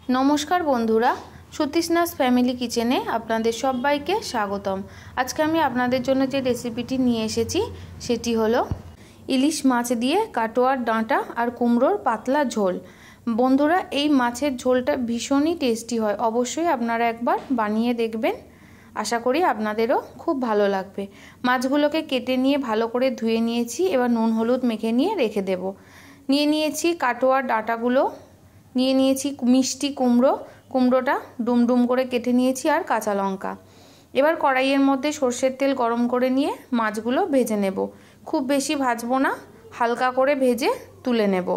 নমস্কার বন্ধুরা, সুতৃষ্ণাস ফ্যামিলি কিচেনে আপনাদের সবাইকে স্বাগতম। আজকে আমি আপনাদের জন্য যে রেসিপিটি নিয়ে এসেছি সেটি হলো ইলিশ মাছ দিয়ে কাটোয়ার ডাঁটা আর কুমড়োর পাতলা ঝোল। বন্ধুরা, এই মাছের ঝোলটা ভীষণই টেস্টি হয়, অবশ্যই আপনারা একবার বানিয়ে দেখবেন। আশা করি আপনাদেরও খুব ভালো লাগবে। মাছগুলোকে কেটে নিয়ে ভালো করে ধুয়ে নিয়েছি, এবার নুন হলুদ মেখে নিয়ে রেখে দেব। নিয়ে নিয়েছি কাটোয়ার ডাঁটাগুলো, নিয়ে নিয়েছি মিষ্টি কুমড়োটা ডুমডুম করে কেটে নিয়েছি আর কাঁচা লঙ্কা। এবার কড়াইয়ের মধ্যে সর্ষের তেল গরম করে নিয়ে মাছগুলো ভেজে নেব। খুব বেশি ভাজবো না, হালকা করে ভেজে তুলে নেব।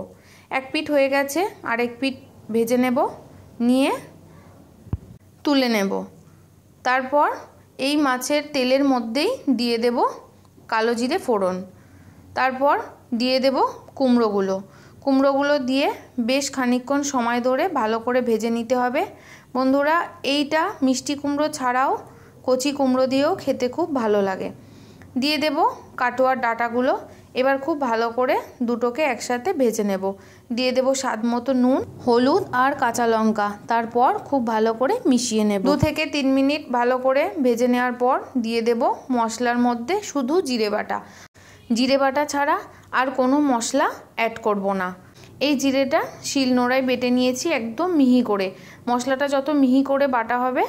এক পিঠ হয়ে গেছে, আরেক পিঠ ভেজে নেব, নিয়ে তুলে নেব। তারপর এই মাছের তেলের মধ্যেই দিয়ে দেব কালো জিরে ফোড়ন। তারপর দিয়ে দেব কুমড়োগুলো দিয়ে বেশ খানিকক্ষণ সময় ধরে ভালো করে ভেজে নিতে হবে। বন্ধুরা, এইটা মিষ্টি কুমড়ো ছাড়াও কচি কুমড়ো দিয়েও খেতে খুব ভালো লাগে। দিয়ে দেব কাটোয়ার ডাঁটাগুলো। এবার খুব ভালো করে দুটোকে একসাথে ভেজে নেব। দিয়ে দেব স্বাদ মতো নুন, হলুদ আর কাঁচা লঙ্কা। তারপর খুব ভালো করে মিশিয়ে নেব। 2 থেকে 3 মিনিট ভালো করে ভেজে নেওয়ার পর দিয়ে দেব মশলার মধ্যে শুধু জিরে বাটা ছাড়া আর কোনো মশলা অ্যাড করব না। এই জিরেটা শিলনোড়ায় বেটে নিয়েছি একদম মিহি করে। মশলাটা যত মিহি করে বাটা হবে,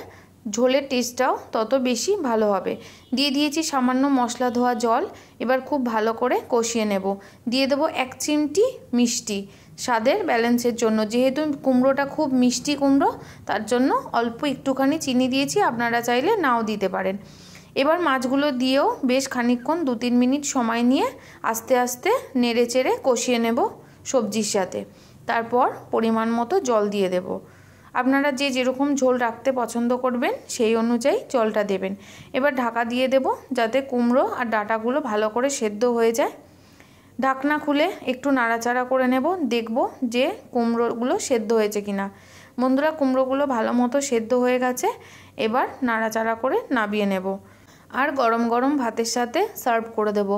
ঝোলের টেস্টটাও তত বেশি ভালো হবে। দিয়ে দিয়েছি সামান্য মশলা ধোয়া জল। এবার খুব ভালো করে কষিয়ে নেব। দিয়ে দেবো 1 চিমটি মিষ্টি, স্বাদের ব্যালেন্সের জন্য। যেহেতু কুমড়োটা খুব মিষ্টি কুমড়ো, তার জন্য অল্প একটুখানি চিনি দিয়েছি, আপনারা চাইলে নাও দিতে পারেন। এবার মাছগুলো দিয়েও বেশ খানিকক্ষণ 2-3 মিনিট সময় নিয়ে আস্তে আস্তে নেড়ে চেড়ে কষিয়ে নেব সবজির সাথে। তারপর পরিমাণ মতো জল দিয়ে দেব। আপনারা যেরকম ঝোল রাখতে পছন্দ করবেন সেই অনুযায়ী জলটা দেবেন। এবার ঢাকা দিয়ে দেব যাতে কুমড়ো আর ডাঁটাগুলো ভালো করে সেদ্ধ হয়ে যায়। ঢাকনা খুলে একটু নাড়াচাড়া করে নেব, দেখব যে কুমড়োগুলো সেদ্ধ হয়েছে কিনা। বন্ধুরা, কুমড়োগুলো ভালো মতো সেদ্ধ হয়ে গেছে। এবার নাড়াচাড়া করে নামিয়ে নেব আর গরম গরম ভাতের সাথে সার্ভ করে দেব।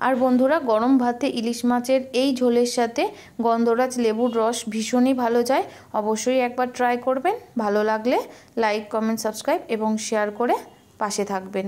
আর বন্ধুরা, গরম ভাতে ইলিশ মাছের এই ঝোলের সাথে গন্ধরাজ লেবুর রস ভীষণই ভালো যায়। অবশ্যই একবার ট্রাই করবেন। ভালো লাগলে লাইক, কমেন্ট, সাবস্ক্রাইব এবং শেয়ার করে পাশে থাকবেন।